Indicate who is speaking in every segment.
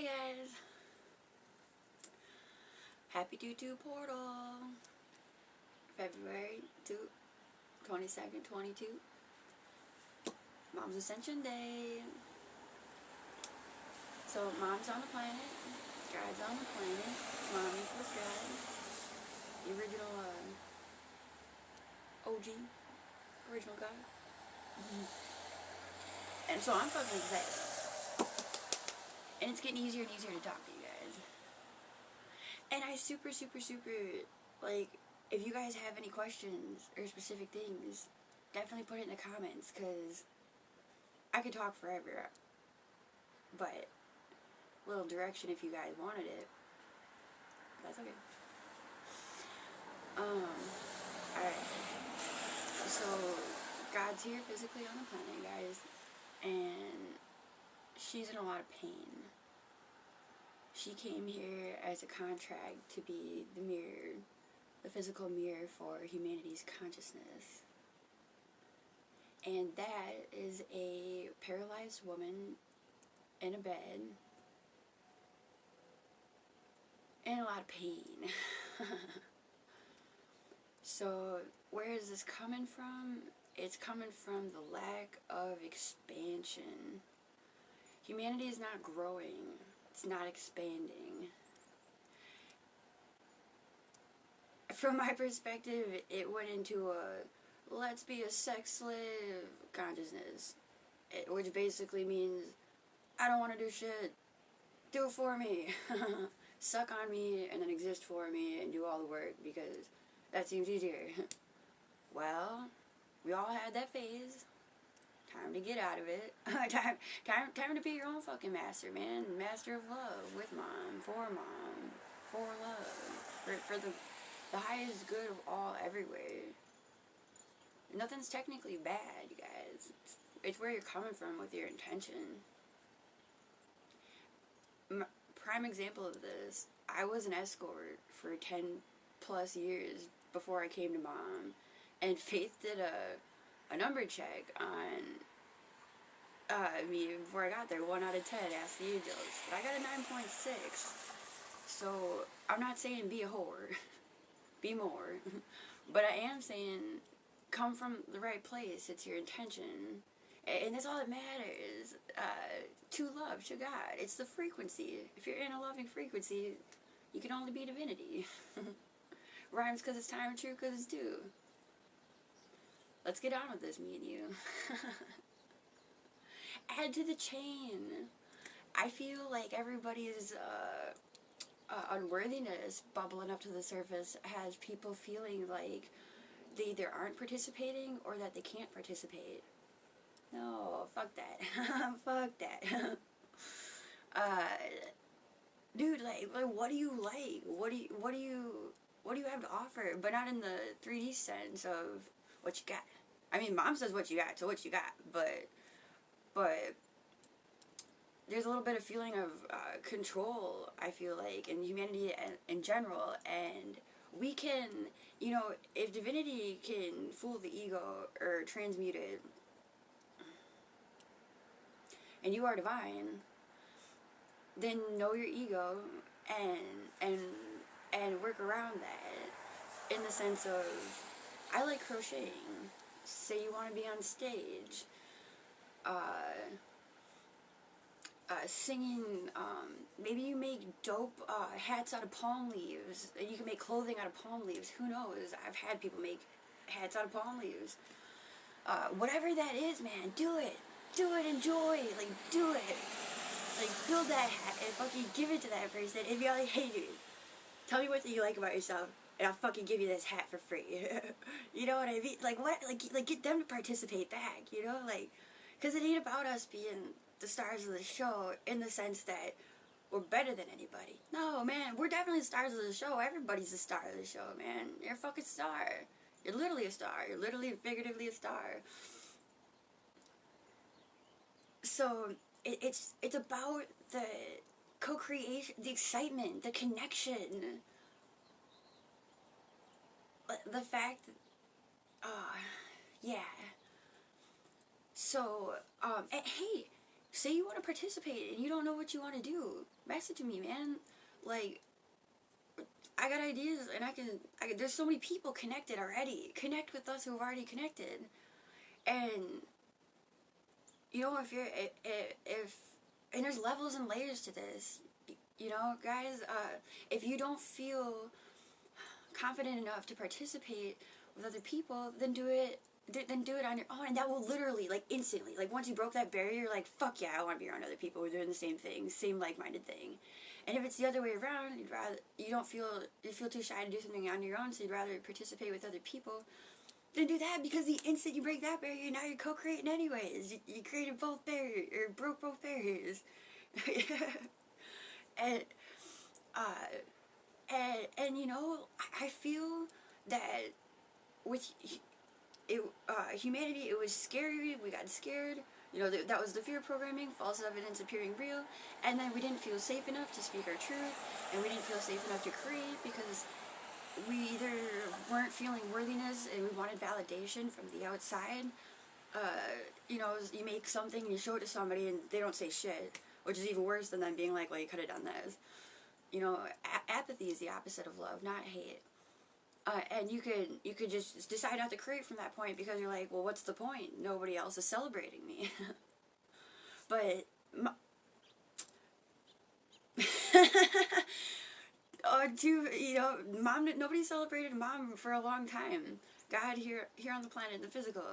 Speaker 1: Hey guys! Happy 2/2 Portal! February 22nd, 22. Mom's Ascension Day. So Mom's on the planet, God's on the planet, Mom equals God. The original OG, original God. And so I'm fucking excited. And it's getting easier and easier to talk to you guys. And I super, like, if you guys have any questions or specific things, definitely put it in the comments, because I could talk forever. But a little direction if you guys wanted it. That's okay. Alright. So, God's here physically on the planet, guys. And she's in a lot of pain. She came here as a contract to be the mirror, the physical mirror for humanity's consciousness. And that is a paralyzed woman in a bed in a lot of pain. So where is this coming from? It's coming from the lack of expansion. Humanity is not growing. It's not expanding. From my perspective, it went into a let's be a sex slave consciousness. Which basically means I don't want to do shit. Do it for me. Suck on me and then exist for me and do all the work because that seems easier. Well, we all had that phase. Time to get out of it. time to be your own fucking master, man. Master of love, with mom, for love, for the highest good of all, everywhere. Nothing's technically bad, you guys. It's where you're coming from with your intention. Prime example of this, I was an escort for 10 plus years before I came to Mom, and Faith did a number check on me before I got there. 1 out of 10, asked the angels. But I got a 9.6. So I'm not saying be a whore, be more, but I am saying come from the right place. It's your intention. And that's all that matters. To love, to God. It's the frequency. If you're in a loving frequency, you can only be divinity. Rhymes because it's time and true because it's due. Let's get on with this, me and you. Add to the chain. I feel like everybody's unworthiness bubbling up to the surface has people feeling like they either aren't participating or that they can't participate. No, fuck that. Fuck that. Dude, like, what do you like? What do you have to offer? But not in the 3D sense of what you got. I mean, Mom says what you got, so what you got. But there's a little bit of feeling of control, I feel like, in humanity in general. And we can, you know, if divinity can fool the ego or transmute it, and you are divine, then know your ego and work around that in the sense of, I like crocheting. Say you want to be on stage, singing, maybe you make dope hats out of palm leaves, and you can make clothing out of palm leaves. Who knows? I've had people make hats out of palm leaves. Whatever that is, man, do it. Do it, enjoy, like, do it. Like, build that hat and fucking give it to that person and be like, hey, dude, tell me what you like about yourself, and I'll fucking give you this hat for free. You know what I mean? Like, what? Like, get them to participate back, you know? Like, because it ain't about us being the stars of the show in the sense that we're better than anybody. No, man, we're definitely the stars of the show. Everybody's the star of the show, man. You're a fucking star. You're literally a star. You're literally and figuratively a star. So it's about the co-creation, the excitement, the connection, the fact that, yeah. So, and hey, say you want to participate and you don't know what you want to do, message me, man. Like, I got ideas, and there's so many people connected already. Connect with us who have already connected. And, you know, if and there's levels and layers to this. You know, guys, if you don't feel confident enough to participate with other people, then do it. Then do it on your own, and that will literally, like, instantly, like, once you broke that barrier, you're like, fuck yeah, I want to be around other people who are doing the same thing, same like-minded thing. And if it's the other way around, you feel too shy to do something on your own, so you'd rather participate with other people, then do that, because the instant you break that barrier, now you're co-creating anyways. You created both barriers, or broke both barriers. and, and, you know, I feel that with humanity, it was scary, we got scared, you know, that was the fear programming, false evidence appearing real, and then we didn't feel safe enough to speak our truth, and we didn't feel safe enough to create, because we either weren't feeling worthiness and we wanted validation from the outside. You know, you make something and you show it to somebody and they don't say shit, which is even worse than them being like, well, you could have done this. You know, apathy is the opposite of love, not hate. And you could just decide not to create from that point, because you're like, well, what's the point? Nobody else is celebrating me. But you know, nobody celebrated mom for a long time. God here on the planet, the physical.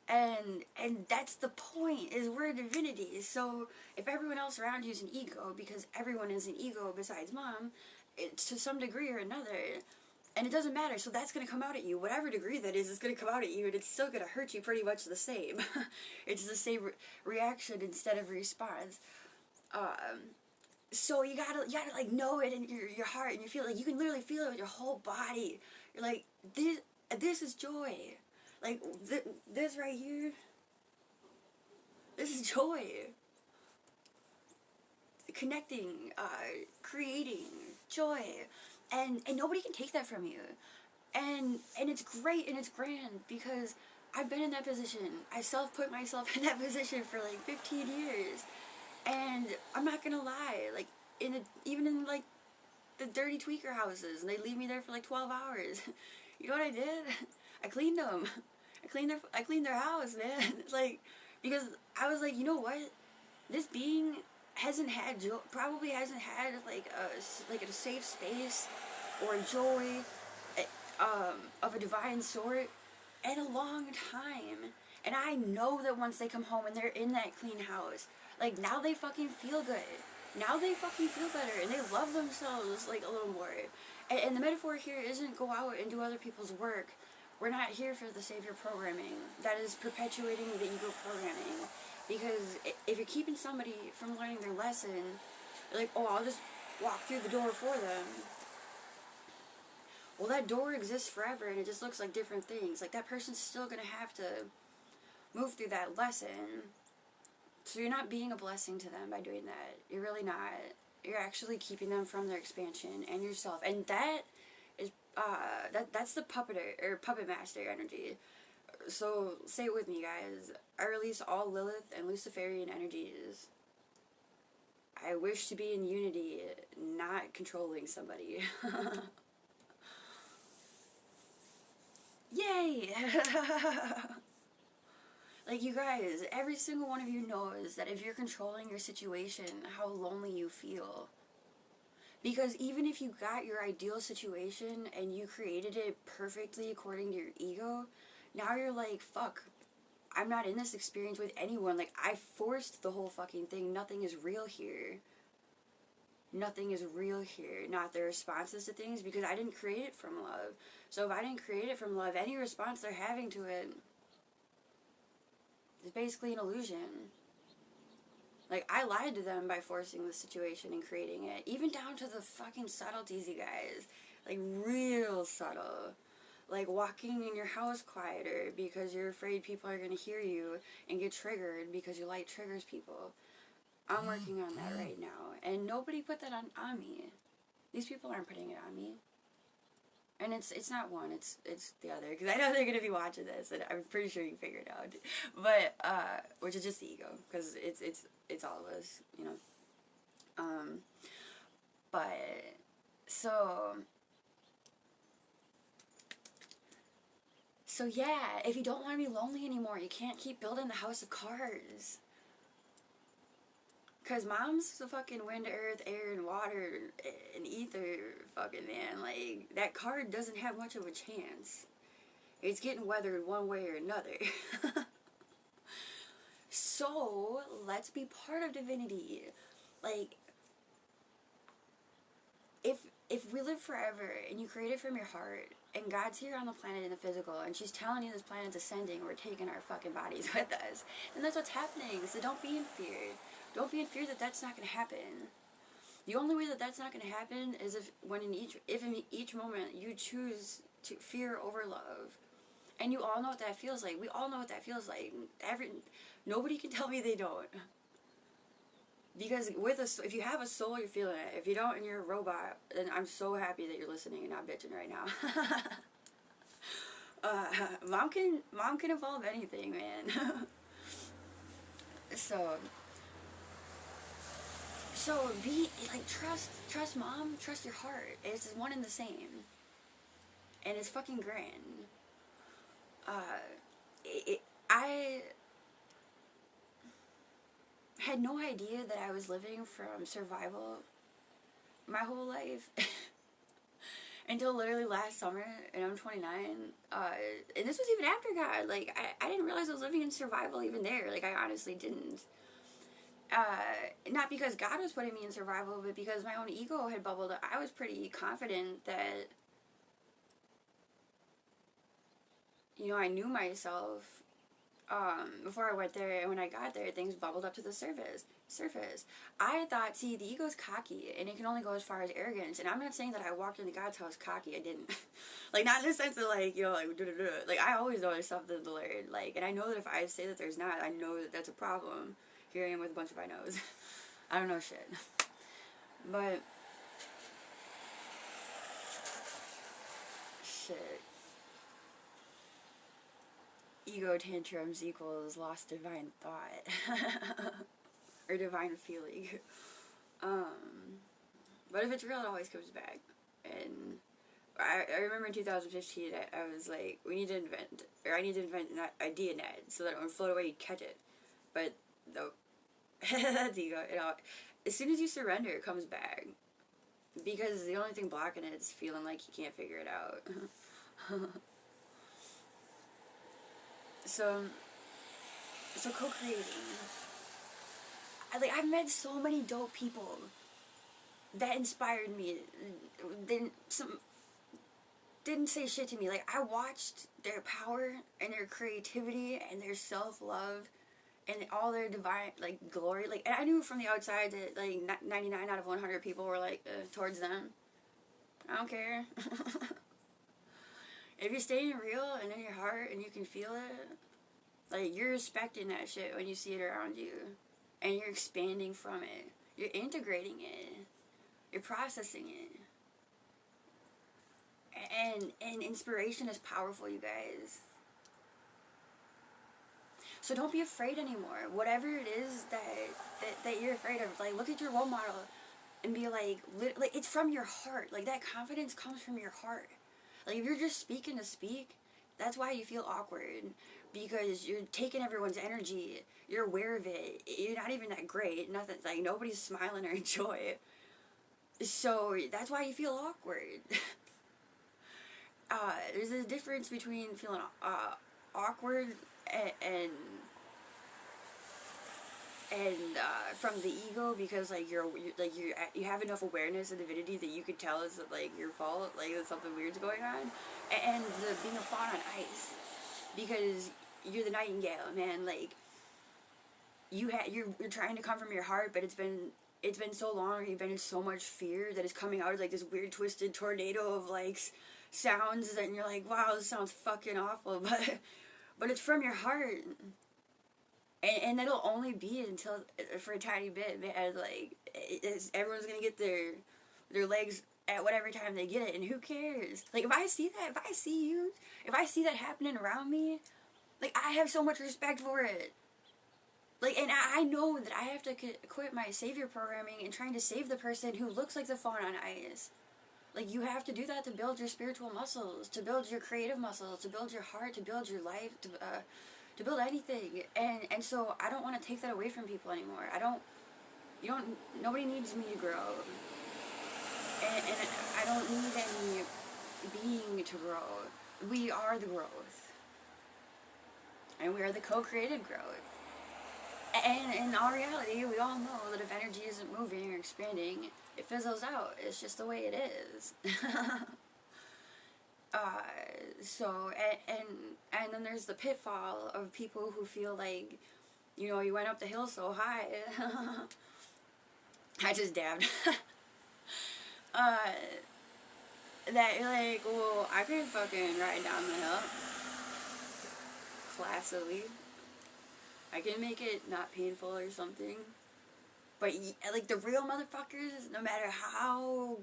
Speaker 1: And that's the point, is we're a divinity. So if everyone else around you is an ego, because everyone is an ego besides mom, to some degree or another, and it doesn't matter, so that's going to come out at you. Whatever degree that is, it's going to come out at you, and it's still going to hurt you pretty much the same. It's the same reaction instead of response. So you gotta like know it in your heart, and you feel like you can literally feel it with your whole body. You're like, this is joy. Like, this right here, this is joy. Connecting, creating, joy. And nobody can take that from you. And it's great and it's grand, because I've been in that position. I put myself in that position for like 15 years. And I'm not gonna lie, like, even in like the dirty tweaker houses, and they leave me there for like 12 hours. You know what I did? I cleaned them. I cleaned their house, man. Like, because I was like, you know what? This being probably hasn't had like a safe space or joy of a divine sort in a long time. And I know that once they come home and they're in that clean house, like, now they fucking feel good. Now they fucking feel better, and they love themselves like a little more. And the metaphor here isn't go out and do other people's work. We're not here for the savior programming. That is perpetuating the ego programming. Because if you're keeping somebody from learning their lesson, you're like, oh, I'll just walk through the door for them. Well, that door exists forever, and it just looks like different things. Like, that person's still going to have to move through that lesson. So you're not being a blessing to them by doing that. You're really not. You're actually keeping them from their expansion and yourself. And that is, that's the puppet master energy. So say it with me, guys. I release all Lilith and Luciferian energies. I wish to be in unity, not controlling somebody. Yay! Like, you guys, every single one of you knows that if you're controlling your situation, how lonely you feel. Because even if you got your ideal situation and you created it perfectly according to your ego, now you're like, fuck, I'm not in this experience with anyone. Like, I forced the whole fucking thing. Nothing is real here. Nothing is real here. Not their responses to things, because I didn't create it from love. So if I didn't create it from love, any response they're having to it is basically an illusion. Like, I lied to them by forcing the situation and creating it. Even down to the fucking subtleties, you guys. Like, real subtle. Like, walking in your house quieter because you're afraid people are going to hear you and get triggered because your light triggers people. I'm working on that right now. And nobody put that on me. These people aren't putting it on me. And it's not one, it's the other, because I know they're gonna be watching this, and I'm pretty sure you can figure it out. But which is just the ego, because it's all of us, you know. Um, but so so yeah, if you don't want to be lonely anymore, you can't keep building the house of cards. Cause mom's the fucking wind, earth, air, and water, and ether, fucking man. Like, that card doesn't have much of a chance. It's getting weathered one way or another. So, let's be part of divinity. Like, if if we live forever and you create it from your heart, and God's here on the planet in the physical, and she's telling you this planet's ascending, we're taking our fucking bodies with us, and that's what's happening. So don't be in fear. Don't be in fear that that's not going to happen. The only way that that's not going to happen is if in each moment you choose to fear over love. And you all know what that feels like. We all know what that feels like. Nobody can tell me they don't. Because if you have a soul, you're feeling it. If you don't and you're a robot, then I'm so happy that you're listening and not bitching right now. Mom can evolve anything, man. So be like, trust mom, trust your heart. It's one and the same, and it's fucking grand. I had no idea that I was living from survival my whole life until literally last summer, and I'm 29. And this was even after God. Like, I didn't realize I was living in survival even there. Like, I honestly didn't. Not because God was putting me in survival, but because my own ego had bubbled up. I was pretty confident that, you know, I knew myself before I went there, and when I got there, things bubbled up to the surface. I thought, see, the ego's cocky, and it can only go as far as arrogance. And I'm not saying that I walked into God's house cocky. I didn't. Like, not in the sense of, like, you know, like, like, I always know there's something to learn. Like, and I know that if I say that there's not, I know that that's a problem. Here I am with a bunch of I knows. I don't know shit. But shit. Ego tantrums equals lost divine thought. Or divine feeling. But if it's real, it always comes back. And I remember in 2015, I was like, I need to invent an idea net so that it would float away, you'd catch it. But the that's ego. You know, as soon as you surrender, it comes back. Because the only thing blocking it is feeling like you can't figure it out. So co-creating. I've met so many dope people that inspired me. Didn't say shit to me. Like, I watched their power and their creativity and their self-love and all their divine, like, glory. Like, and I knew from the outside that, like, 99 out of 100 people were, like, towards them. I don't care. If you're staying real and in your heart and you can feel it, like, you're respecting that shit when you see it around you. And you're expanding from it. You're integrating it. You're processing it. And inspiration is powerful, you guys. So don't be afraid anymore. Whatever it is that you're afraid of, like, look at your role model and be like, it's from your heart. Like, that confidence comes from your heart. Like, if you're just speaking to speak, that's why you feel awkward. Because you're taking everyone's energy. You're aware of it. You're not even that great. Nothing. Like, nobody's smiling or enjoy it. So that's why you feel awkward. There's a difference between feeling awkward and from the ego, because like you have enough awareness of divinity that you could tell it's like your fault, like there's something weird's going on, and the being a fawn on ice because you're the nightingale, man. Like you're trying to come from your heart, but it's been so long, you've been in so much fear that it's coming out as like this weird twisted tornado of like sounds, and you're like, wow, this sounds fucking awful, but it's from your heart. And that'll only be until for a tiny bit, man. Like everyone's gonna get their legs at whatever time they get it, and who cares? Like, if I see that, if I see that happening around me, like, I have so much respect for it. Like, and I know that I have to quit my savior programming and trying to save the person who looks like the fawn on ice. Like, you have to do that to build your spiritual muscles, to build your creative muscles, to build your heart, to build your life, to build anything. And so I don't want to take that away from people anymore. Nobody needs me to grow. And I don't need any being to grow. We are the growth. And we are the co-created growth. And in all reality, we all know that if energy isn't moving or expanding, it fizzles out. It's just the way it is. And then there's the pitfall of people who feel like, you know, you went up the hill so high. I just dabbed. That you're like, well, I could fucking ride down the hill classily. I can make it not painful or something. But, like, the real motherfuckers, no matter how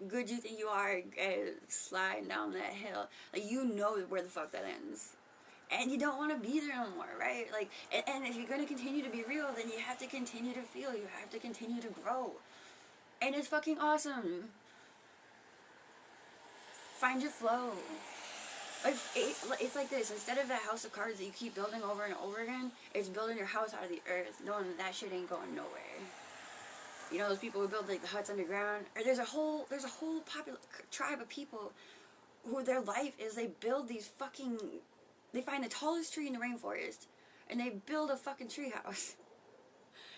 Speaker 1: good you think you are at sliding down that hill, like, you know where the fuck that ends. And you don't want to be there no more, right? Like, and if you're going to continue to be real, then you have to continue to feel. You have to continue to grow. And it's fucking awesome. Find your flow. It's like this. Instead of that house of cards that you keep building over and over again, it's building your house out of the earth, knowing that shit ain't going nowhere. You know those people who build like the huts underground? Or there's a whole popular tribe of people who their life is they build these fucking... They find the tallest tree in the rainforest, and they build a fucking tree house.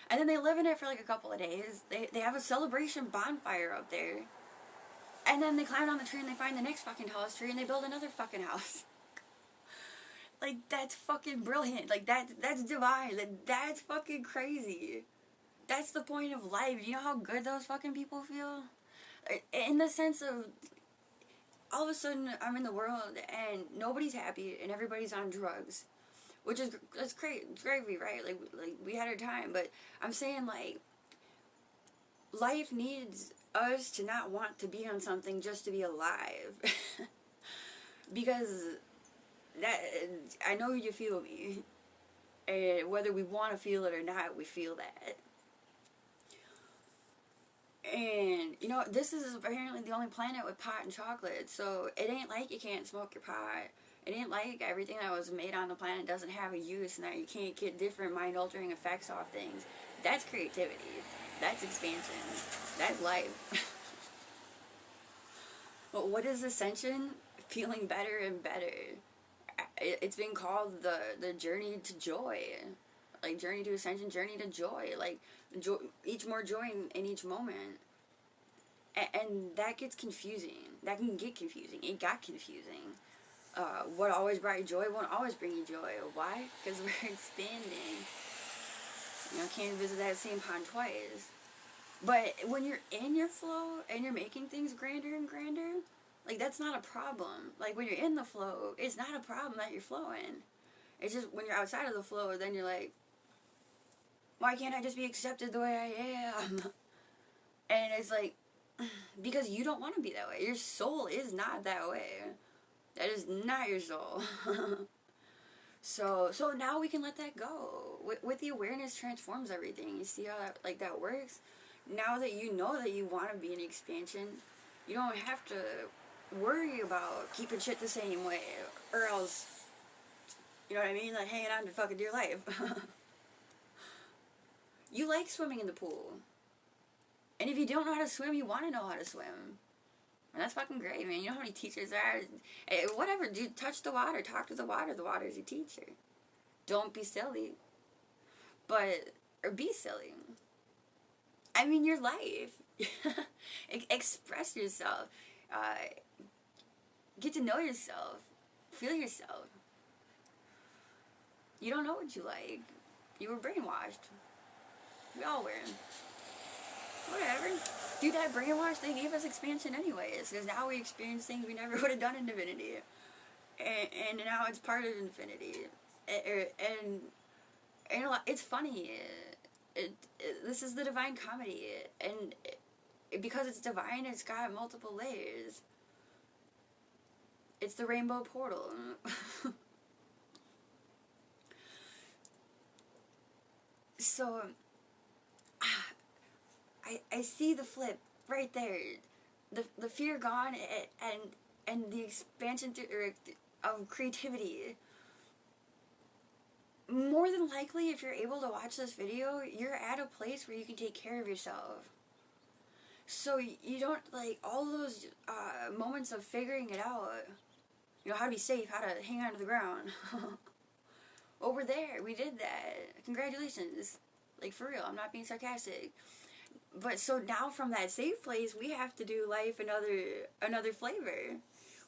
Speaker 1: And then they live in it for like a couple of days. They have a celebration bonfire up there. And then they climb on the tree and they find the next fucking tallest tree and they build another fucking house. Like, that's fucking brilliant. Like, that's divine. That's fucking crazy. That's the point of life. You know how good those fucking people feel? In the sense of, all of a sudden, I'm in the world and nobody's happy and everybody's on drugs. Which is, that's great. It's gravy, right? Like, we had our time. But I'm saying, like, life needs us to not want to be on something just to be alive. Because that, I know you feel me. And whether we want to feel it or not, we feel that. And, you know, this is apparently the only planet with pot and chocolate. So it ain't like you can't smoke your pot. It ain't like everything that was made on the planet doesn't have a use and that you can't get different mind-altering effects off things. That's creativity. That's expansion. That's life. But what is ascension? Feeling better and better. It's been called the journey to joy. Like, journey to ascension, journey to joy. Like, joy, each more joy in each moment. And that gets confusing. That can get confusing. It got confusing. What always brought you joy won't always bring you joy. Why? Because we're expanding. You know, can't visit that same pond twice. But when you're in your flow and you're making things grander and grander, like, that's not a problem. Like, when you're in the flow, it's not a problem that you're flowing. It's just when you're outside of the flow, then you're like, why can't I just be accepted the way I am? And it's like, because you don't want to be that way. Your soul is not that way. That is not your soul. So now we can let that go. With the awareness transforms everything. You see how that works? Now that you know that you want to be in expansion, you don't have to worry about keeping shit the same way. Or else, you know what I mean? Like, hanging on to fucking dear life. You like swimming in the pool. And if you don't know how to swim, you want to know how to swim. And that's fucking great, man. You know how many teachers there are? Hey, whatever, dude. Touch the water. Talk to the water. The water's your teacher. Don't be silly. Or be silly. I mean, your life. Express yourself. Get to know yourself. Feel yourself. You don't know what you like. You were brainwashed. We all were. Whatever. Dude, that brainwash, they gave us expansion anyways. Because now we experience things we never would have done in Divinity. And now it's part of Infinity. And it's funny. This is the Divine Comedy. And because it's divine, it's got multiple layers. It's the rainbow portal. So, I see the flip right there. The fear gone, and the expansion of creativity. More than likely, if you're able to watch this video, you're at a place where you can take care of yourself. So you don't, like, all those moments of figuring it out, you know, how to be safe, how to hang on to the ground. Oh, we're there, we did that, congratulations. Like, for real, I'm not being sarcastic. But so now from that safe place, we have to do life another flavor.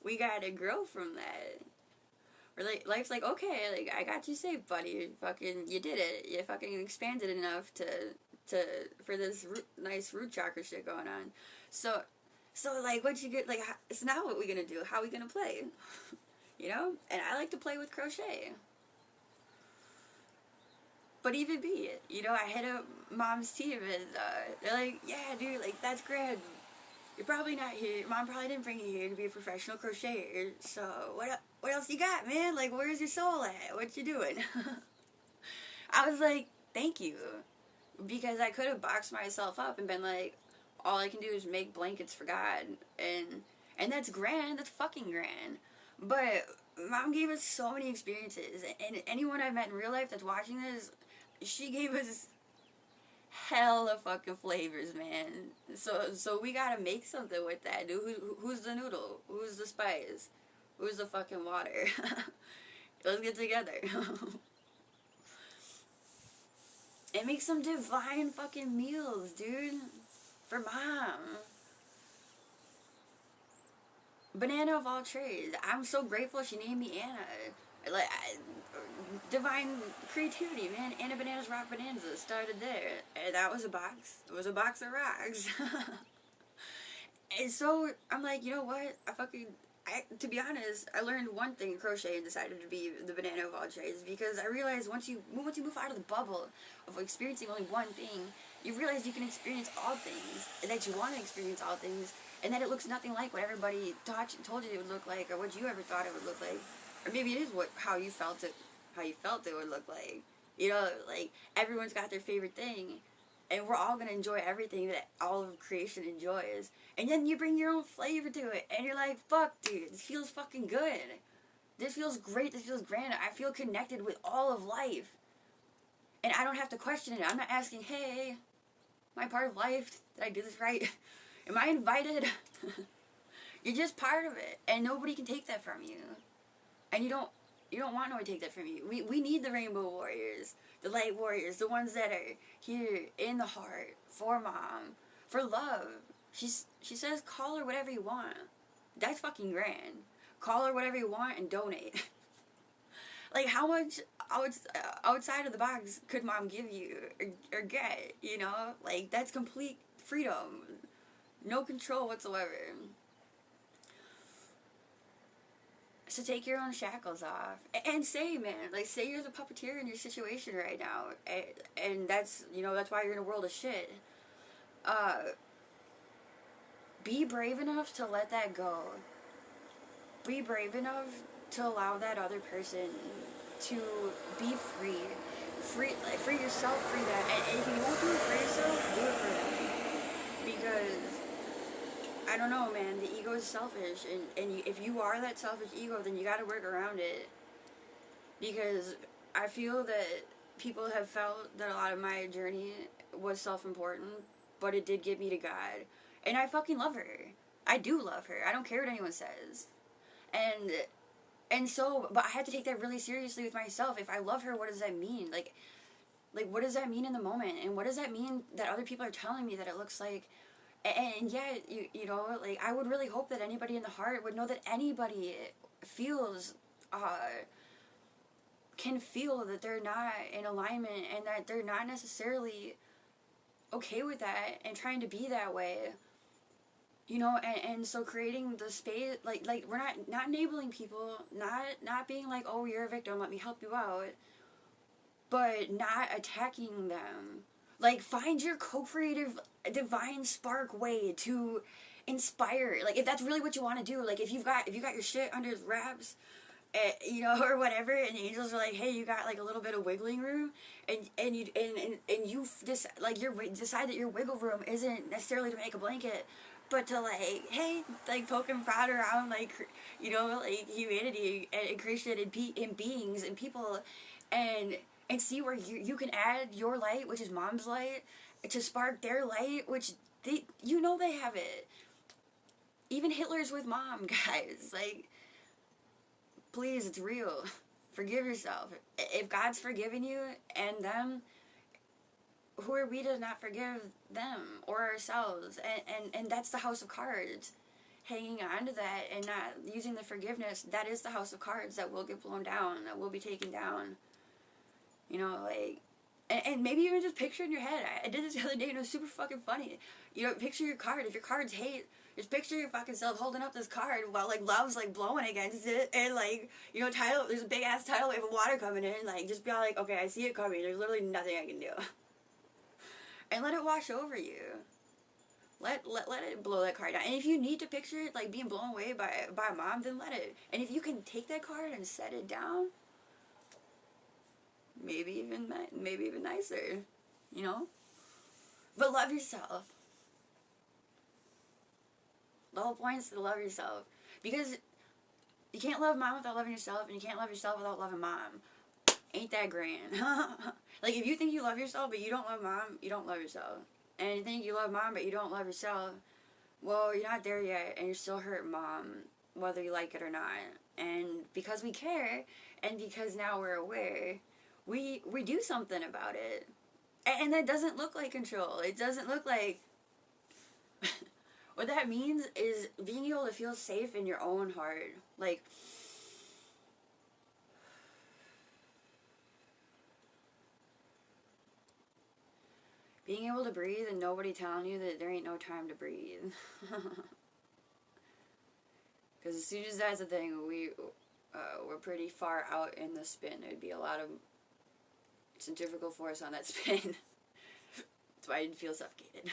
Speaker 1: We gotta grow from that. Or like, life's like, okay, like, I got you safe, buddy. Fucking, you did it. You fucking expanded enough for this nice root chakra shit going on. So like, what you get, like, so now what we gonna do? How we gonna play? You know? And I like to play with crochet. But even be it, you know, I hit up Mom's team and they're like, yeah, dude, like, that's grand. You're probably not here. Mom probably didn't bring you here to be a professional crocheter. So what else you got, man? Like, where's your soul at? What you doing? I was like, thank you. Because I could have boxed myself up and been like, all I can do is make blankets for God. And that's grand. That's fucking grand. But Mom gave us so many experiences. And anyone I've met in real life that's watching this, she gave us hella fucking flavors, man. So we gotta make something with that, dude. Who's the noodle? Who's the spice? Who's the fucking water? Let's get together. And make some divine fucking meals, dude. For Mom. Banana of all trades. I'm so grateful she named me Anna. Like, divine creativity, man. Anna Bananas Rock Bonanza started there. And that was a box. It was a box of rocks. And so, I'm like, you know what? To be honest, I learned one thing in crochet and decided to be the banana of all trades, because I realized once you move out of the bubble of experiencing only one thing, you realize you can experience all things, and that you want to experience all things, and that it looks nothing like what everybody told you it would look like, or what you ever thought it would look like, or maybe it is how you felt it would look like. You know, like, everyone's got their favorite thing, and we're all gonna enjoy everything that all of creation enjoys. And then you bring your own flavor to it, and you're like, fuck, dude, this feels fucking good. This feels great, this feels grand. I feel connected with all of life. And I don't have to question it. I'm not asking, hey, am I part of life? Did I do this right? Am I invited? You're just part of it, and nobody can take that from you. And you don't want no one to take that from you. We need the rainbow warriors, the light warriors, the ones that are here in the heart, for Mom, for love. She says, call her whatever you want. That's fucking grand. Call her whatever you want and donate. Like, how much outside of the box could Mom give you or get, you know? Like, that's complete freedom. No control whatsoever. So take your own shackles off. And say, man, like, say you're the puppeteer in your situation right now. And that's, you know, that's why you're in a world of shit. Be brave enough to let that go. Be brave enough to allow that other person to be free. Free yourself, free them. And if you won't do it for yourself, do it for them. Because, I don't know, man, the ego is selfish. And if you are that selfish ego, then you gotta work around it. Because I feel that people have felt that a lot of my journey was self-important, but it did get me to God. And I fucking love her. I do love her. I don't care what anyone says. And so, but I have to take that really seriously with myself. If I love her, what does that mean? Like, what does that mean in the moment? And what does that mean that other people are telling me that it looks like? And yeah, you know, like, I would really hope that anybody in the heart would know that anybody feels, can feel that they're not in alignment, and that they're not necessarily okay with that and trying to be that way. You know, and so creating the space, like we're not enabling people, not being like, oh, you're a victim, let me help you out, but not attacking them. Like, find your co-creative divine spark way to inspire. Like, if that's really what you want to do, like, if you got your shit under wraps, you know, or whatever, and the angels are like, hey, you got like a little bit of wiggling room, and you just like you decide that your wiggle room isn't necessarily to make a blanket, but to like, hey, like poke and prod around, like, you know, like humanity and creation and beings and people, and see where you can add your light, which is mom's light, to spark their light, which they, you know, they have it. Even Hitler's with mom, guys. Like, please, it's real. Forgive yourself. If God's forgiven you and them, who are we to not forgive them or ourselves? And that's the house of cards. Hanging on to that and not using the forgiveness, that is the house of cards that will get blown down, that will be taken down. You know, like, and maybe even just picture in your head. I did this the other day and it was super fucking funny. You know, picture your card. If your card's hate, just picture your fucking self holding up this card while, like, love's, like, blowing against it. And, like, you know, there's a big-ass tidal wave of water coming in. Like, just be like, okay, I see it coming. There's literally nothing I can do. And let it wash over you. Let it blow that card down. And if you need to picture it, like, being blown away by mom, then let it. And if you can take that card and set it down, maybe even nicer, you know? But love yourself. The whole point is to love yourself. Because you can't love mom without loving yourself, and you can't love yourself without loving mom. Ain't that grand? Like, if you think you love yourself, but you don't love mom, you don't love yourself. And you think you love mom, but you don't love yourself, well, you're not there yet, and you're still hurting mom, whether you like it or not. And because we care, and because now we're aware, we do something about it. And that doesn't look like control. It doesn't look like... What that means is being able to feel safe in your own heart. Like... being able to breathe and nobody telling you that there ain't no time to breathe. Because as soon as that's a thing, we're pretty far out in the spin. There'd be a lot of centrifugal force on that spin. That's why I didn't feel suffocated.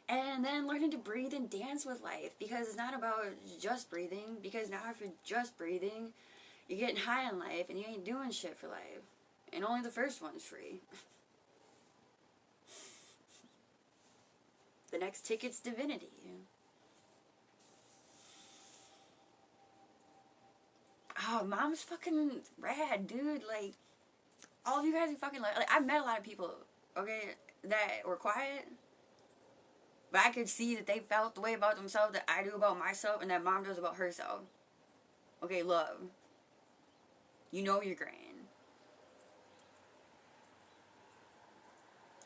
Speaker 1: And then learning to breathe and dance with life. Because it's not about just breathing. Because now if you're just breathing, you're getting high on life and you ain't doing shit for life. And only the first one's free. The next ticket's divinity. Oh, mom's fucking rad, dude. Like, all of you guys are fucking like I've met a lot of people, okay, that were quiet, but I could see that they felt the way about themselves that I do about myself and that mom does about herself. Okay, love. You know you're grand.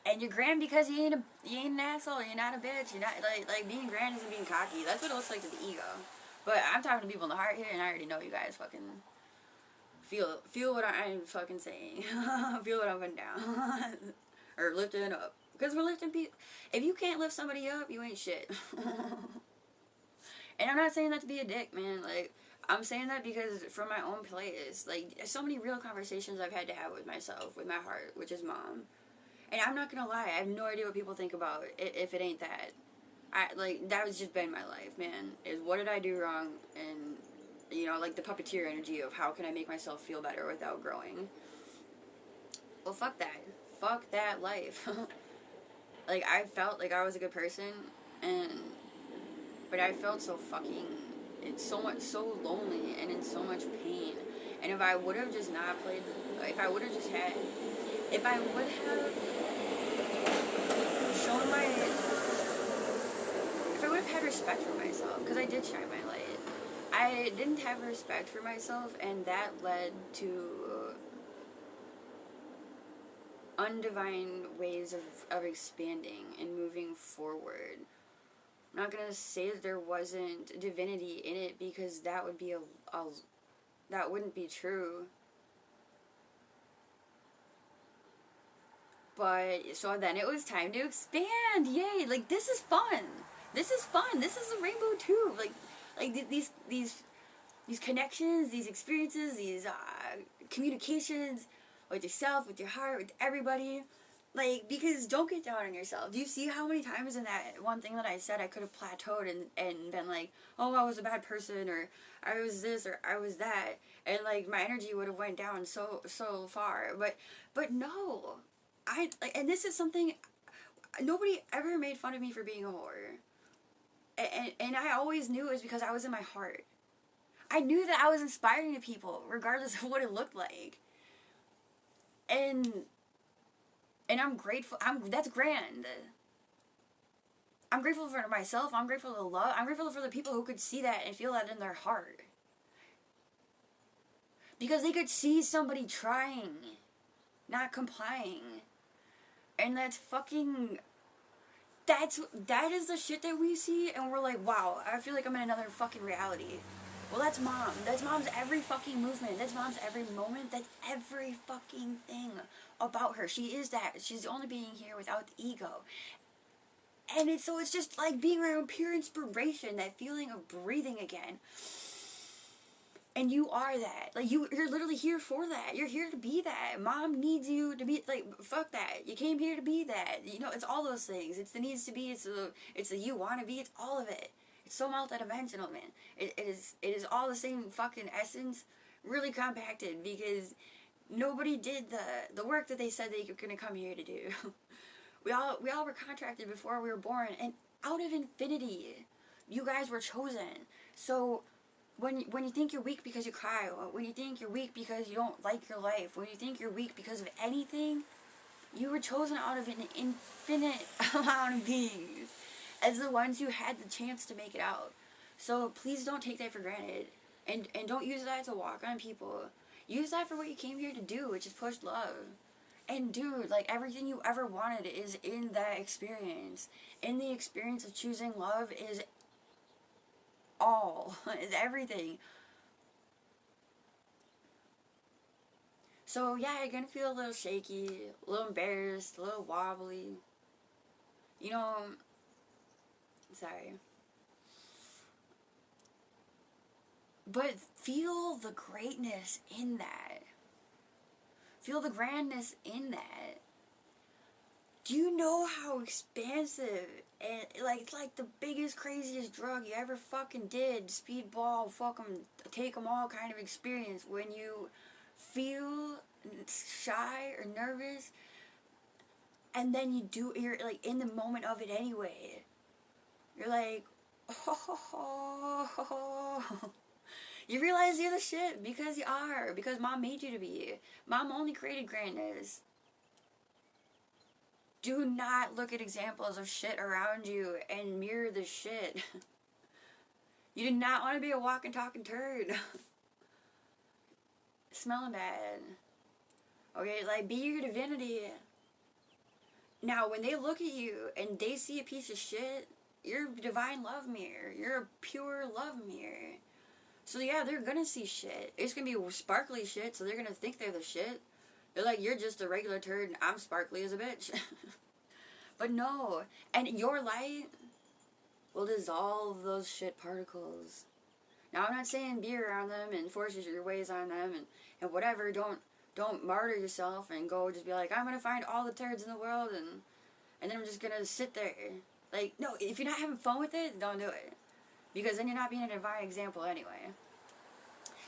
Speaker 1: And you're grand because you ain't an asshole. You're not a bitch. You're not like being grand isn't being cocky. That's what it looks like to the ego. But I'm talking to people in the heart here, and I already know you guys fucking feel what I'm fucking saying. Feel what I'm putting down or lifting up. Because we're lifting people. If you can't lift somebody up, you ain't shit. And I'm not saying that to be a dick, man. Like, I'm saying that because from my own place, like, so many real conversations I've had to have with myself, with my heart, which is mom. And I'm not gonna lie, I have no idea what people think about it if it ain't that. That has just been my life, man. Is what did I do wrong? And, you know, like the puppeteer energy of how can I make myself feel better without growing? Well, fuck that. Fuck that life. Like, I felt like I was a good person, but I felt so lonely and in so much pain. And if I would have just not played, if I would have had respect for myself, because I did shine my light, I didn't have respect for myself, and that led to undivine ways of expanding and moving forward. I'm not gonna say that there wasn't divinity in it, because that would be that wouldn't be true. But, so then it was time to expand. Yay! Like, this is fun. This is fun. This is a rainbow too. Like these connections, these experiences, these communications with yourself, with your heart, with everybody. Like, because don't get down on yourself. Do you see how many times in that one thing that I said I could have plateaued and been like, oh, I was a bad person, or I was this, or I was that, and like my energy would have went down so far. But no, I like, and this is something nobody ever made fun of me for being a whore, and I always knew it was because I was in my heart. I knew that I was inspiring to people, regardless of what it looked like, and I'm grateful. That's grand. I'm grateful for myself. I'm grateful to love. I'm grateful for the people who could see that and feel that in their heart. Because they could see somebody trying, not complying. And that is the shit that we see, and we're like, wow, I feel like I'm in another fucking reality. Well, that's mom. That's mom's every fucking movement. That's mom's every moment. That's every fucking thing about her. She is that. She's only being here without the ego. And it's just like being around pure inspiration, that feeling of breathing again. And you are that. Like, you're literally here for that. You're here to be that. Mom needs you to be, like, fuck that. You came here to be that. You know, it's all those things. It's the needs to be. It's the you want to be. It's all of it. It's so multidimensional, man. It is all the same fucking essence, really compacted, because nobody did the work that they said they were going to come here to do. We all were contracted before we were born, and out of infinity, you guys were chosen. So when you think you're weak because you cry, or when you think you're weak because you don't like your life, when you think you're weak because of anything, you were chosen out of an infinite amount of beings as the ones who had the chance to make it out. So please don't take that for granted, and don't use that to walk on people. Use that for what you came here to do, which is push love. And dude, like, everything you ever wanted is in that experience. In the experience of choosing love is all. Is everything. So yeah, you're gonna feel a little shaky, a little embarrassed, a little wobbly. You know, sorry. But feel the greatness in that. Feel the grandness in that. Do you know how expansive and like the biggest, craziest drug you ever fucking did, speedball, fucking take them all kind of experience, when you feel shy or nervous and then you're like in the moment of it anyway. You're like, oh. You realize you're the shit because you are. Because mom made you to be. Mom only created grandness. Do not look at examples of shit around you and mirror the shit. You do not want to be a walking, talking turd. Smelling bad. Okay, like, be your divinity. Now, when they look at you and they see a piece of shit, you're a divine love mirror. You're a pure love mirror. So yeah, they're gonna see shit. It's gonna be sparkly shit, so they're gonna think they're the shit. They're like, you're just a regular turd and I'm sparkly as a bitch. But no. And your light will dissolve those shit particles. Now, I'm not saying be around them and force your ways on them and whatever. Don't martyr yourself and go just be like, I'm gonna find all the turds in the world and then I'm just gonna sit there. Like, no, if you're not having fun with it, don't do it. Because then you're not being a divine example anyway.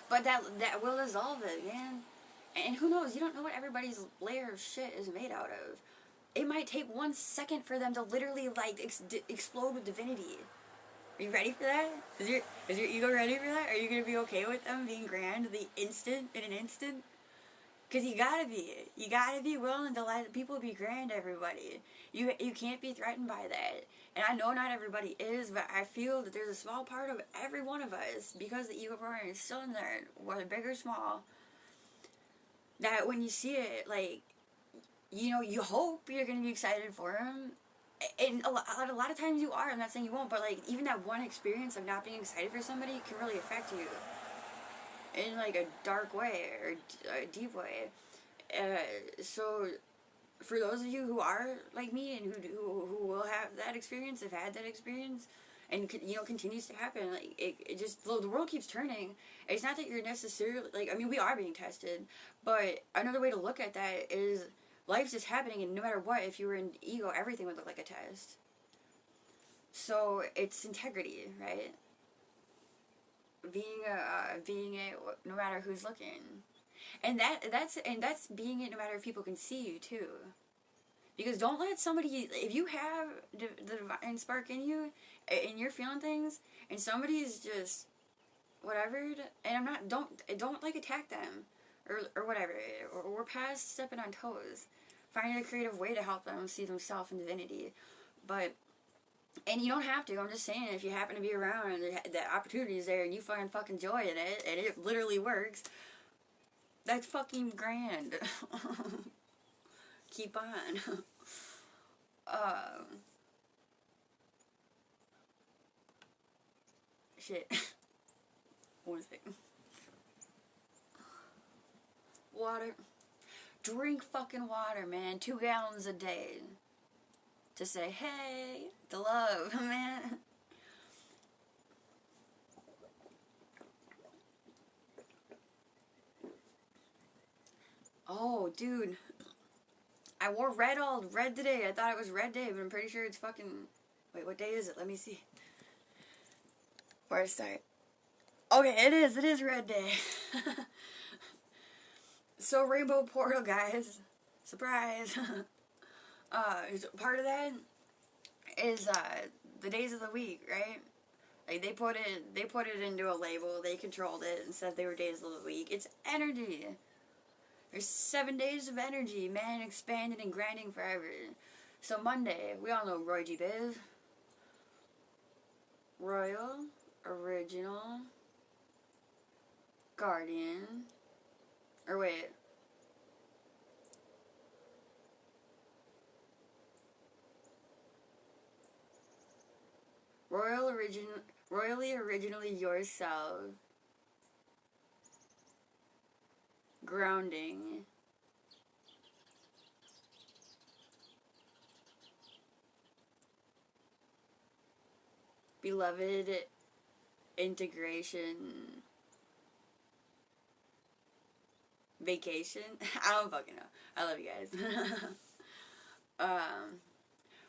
Speaker 1: But that will dissolve it, man. And who knows, you don't know what everybody's layer of shit is made out of. It might take 1 second for them to literally, like, explode with divinity. Are you ready for that? Is your ego ready for that? Are you going to be okay with them being grand in an instant? Because you gotta be. You gotta be willing to let people be grand, everybody. You can't be threatened by that. And I know not everybody is, but I feel that there's a small part of every one of us, because the ego program is still in there, whether big or small, that when you see it, like, you know, you hope you're going to be excited for them. And a lot of times you are. I'm not saying you won't, but, like, even that one experience of not being excited for somebody can really affect you in, like, a dark way or a deep way. So for those of you who are like me and who will have that experience, have had that experience, and, you know, continues to happen, like, it just, the world keeps turning. It's not that you're necessarily, like, I mean, we are being tested, but another way to look at that is, life's just happening, and no matter what, if you were in ego, everything would look like a test. So it's integrity, right? Being it, no matter who's looking, and that's being it, no matter if people can see you too. Because don't let somebody, if you have the divine spark in you, and you're feeling things, and somebody's just whatever, and don't like attack them, or whatever, or we're past stepping on toes. Finding a creative way to help them see themselves in divinity, but. And you don't have to. I'm just saying, if you happen to be around and the opportunity is there and you find fucking joy in it, and it literally works, that's fucking grand. Keep on. Shit. One second. Water. Drink fucking water, man. 2 gallons a day. To say, hey, the love, man. Oh, dude. I wore red today. I thought it was red day, but I'm pretty sure it's fucking... Wait, what day is it? Let me see. Where to start? Okay, it is red day. So, Rainbow Portal, guys. Surprise. Part of that is the days of the week, right? Like they put it into a label, they controlled it and said they were days of the week. It's energy. There's 7 days of energy, man, expanding and grinding forever. So Monday, we all know Roy G. Biv. Royal, Original, Guardian, or wait. Royally originally yourself. Grounding. Beloved integration. Vacation. I don't fucking know. I love you guys.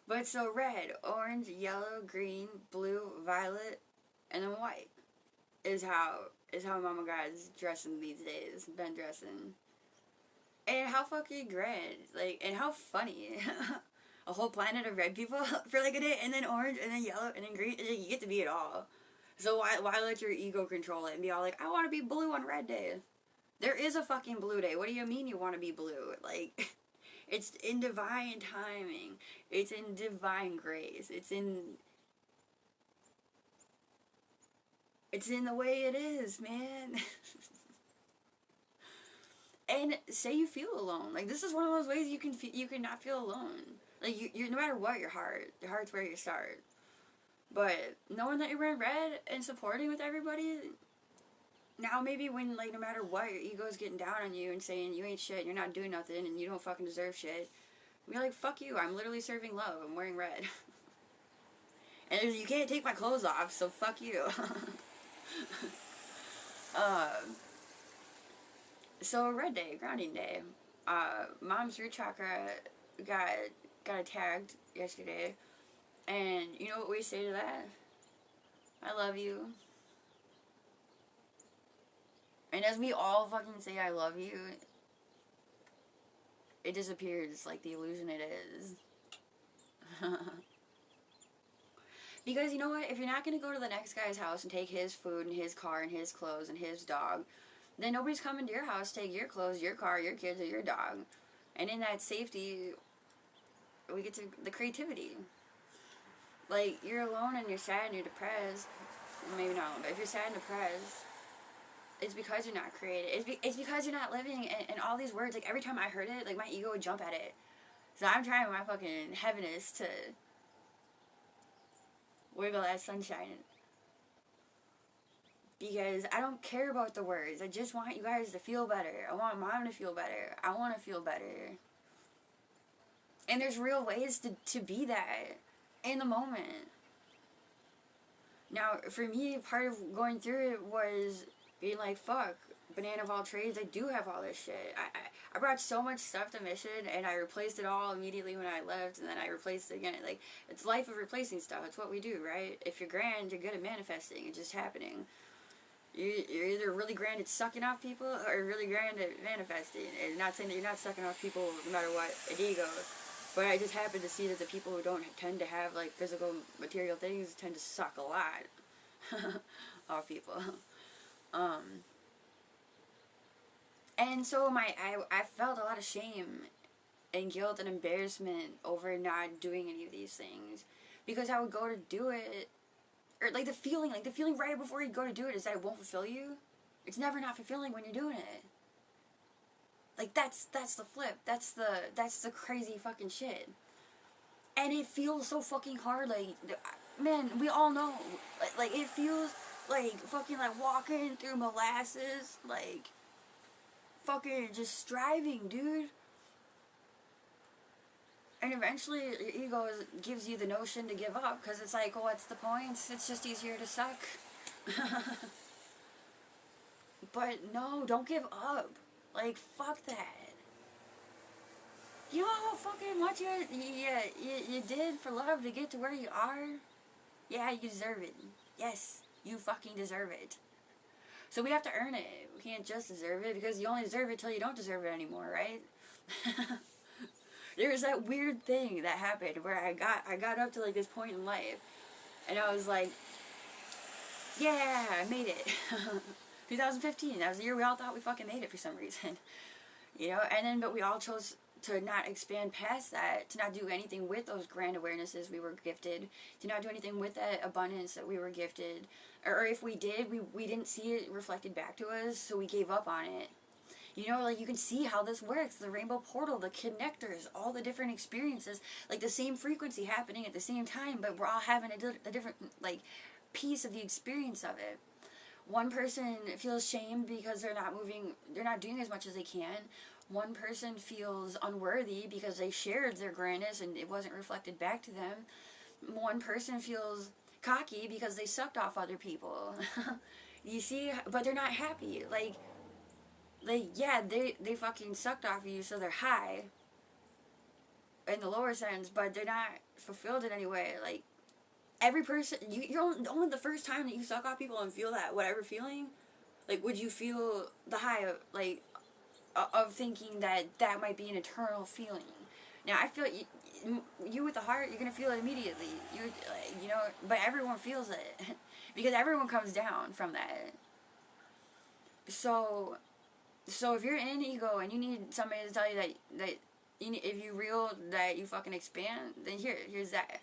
Speaker 1: But so red, orange, yellow, green, blue, violet, and then white is how Mama God's dressing these days. Been dressing. And how fucking grand. Like, and how funny. A whole planet of red people for like a day, and then orange, and then yellow, and then green, and then you get to be it all. So why let your ego control it and be all like, I want to be blue on red day. There is a fucking blue day. What do you mean you want to be blue? Like, it's in divine timing. It's in divine grace. It's in the way it is, man. And say you feel alone. Like, this is one of those ways you can not feel alone. Like, you no matter what, your heart's where you start. But knowing that you're wearing red and supporting with everybody, now maybe when, like, no matter what, your ego's getting down on you and saying you ain't shit, you're not doing nothing, and you don't fucking deserve shit, be like, fuck you, I'm literally serving love, I'm wearing red. And you can't take my clothes off, so fuck you. So red day, grounding day. Mom's root chakra got attacked yesterday, and you know what we say to that? I love you. And as we all fucking say I love you, it disappears like the illusion it is. Because you know what? If you're not going to go to the next guy's house and take his food and his car and his clothes and his dog, then nobody's coming to your house to take your clothes, your car, your kids, or your dog. And in that safety, we get to the creativity. Like, you're alone and you're sad and you're depressed. Maybe not, but if you're sad and depressed, it's because you're not creative. It's because you're not living in all these words. Like, every time I heard it, like, my ego would jump at it. So I'm trying my fucking heavinest to wiggle that sunshine. Because I don't care about the words. I just want you guys to feel better. I want Mom to feel better. I want to feel better. And there's real ways to be that in the moment. Now, for me, part of going through it was being like, fuck, banana of all trades, I do have all this shit. I brought so much stuff to mission, and I replaced it all immediately when I left, and then I replaced it again. Like, it's life of replacing stuff. It's what we do, right? If you're grand, you're good at manifesting. It's just happening. You're either really grand at sucking off people, or really grand at manifesting. And not saying that you're not sucking off people no matter what, an ego. But I just happen to see that the people who don't tend to have, like, physical, material things tend to suck a lot off people. And so I felt a lot of shame and guilt and embarrassment over not doing any of these things. Because I would go to do it, or the feeling right before you go to do it is that it won't fulfill you. It's never not fulfilling when you're doing it. Like, that's the flip. That's the crazy fucking shit. And it feels so fucking hard. Like, man, we all know. Like it feels like fucking like walking through molasses. Like, fucking just striving, dude. And eventually your ego gives you the notion to give up. Because it's like, well, what's the point? It's just easier to suck. But no, don't give up. Like, fuck that. You know how fucking much you did for love to get to where you are? Yeah, you deserve it. Yes, you fucking deserve it. So we have to earn it. We can't just deserve it, because you only deserve it till you don't deserve it anymore, right? There was that weird thing that happened where I got up to like this point in life, and I was like, yeah, I made it. 2015, that was the year we all thought we fucking made it for some reason. You know, and then, but we all chose to not expand past that, to not do anything with those grand awarenesses we were gifted, to not do anything with that abundance that we were gifted, or if we did, we didn't see it reflected back to us, so we gave up on it. You know, like, you can see how this works, the rainbow portal, the connectors, all the different experiences, like the same frequency happening at the same time, but we're all having a different, like, piece of the experience of it. One person feels shamed because they're not doing as much as they can. One person feels unworthy because they shared their grandness and it wasn't reflected back to them. One person feels cocky because they sucked off other people. You see, but they're not happy. Like, yeah, they fucking sucked off of you, so they're high in the lower sense, but they're not fulfilled in any way. Like, every person, you're only the first time that you suck off people and feel that whatever feeling, like, would you feel the high of, like, of thinking that might be an eternal feeling. Now, I feel you with the heart, you're gonna feel it immediately. You know, but everyone feels it because everyone comes down from that. So if you're in ego and you need somebody to tell you that if you real that you fucking expand, then here's that.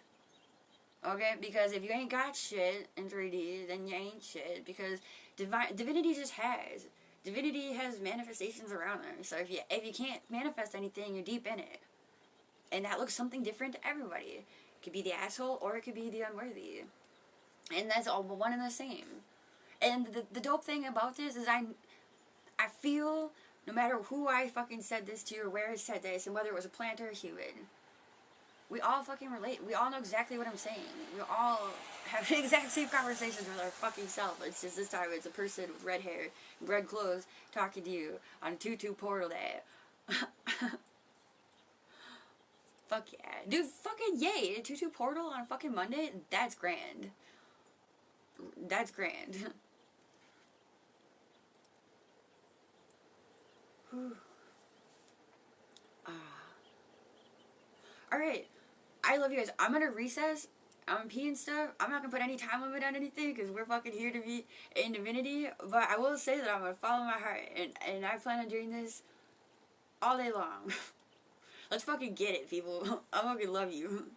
Speaker 1: Okay, because if you ain't got shit in 3D, then you ain't shit, because divinity just has. Divinity has manifestations around them. So if you can't manifest anything, you're deep in it. And that looks something different to everybody. It could be the asshole or it could be the unworthy. And that's all one and the same. And the dope thing about this is I feel, no matter who I fucking said this to or where I said this, and whether it was a plant or a human, we all fucking relate. We all know exactly what I'm saying. We all have the exact same conversations with our fucking self. It's just this time it's a person with red hair and red clothes talking to you on a 2-2 portal day. Fuck yeah. Dude, fucking yay. A 2-2 portal on a fucking Monday? That's grand. That's grand. Alright. I love you guys. I'm gonna recess. I'm gonna pee and stuff. I'm not gonna put any time limit on anything because we're fucking here to be in divinity. But I will say that I'm gonna follow my heart, and I plan on doing this all day long. Let's fucking get it, people. I fucking love you.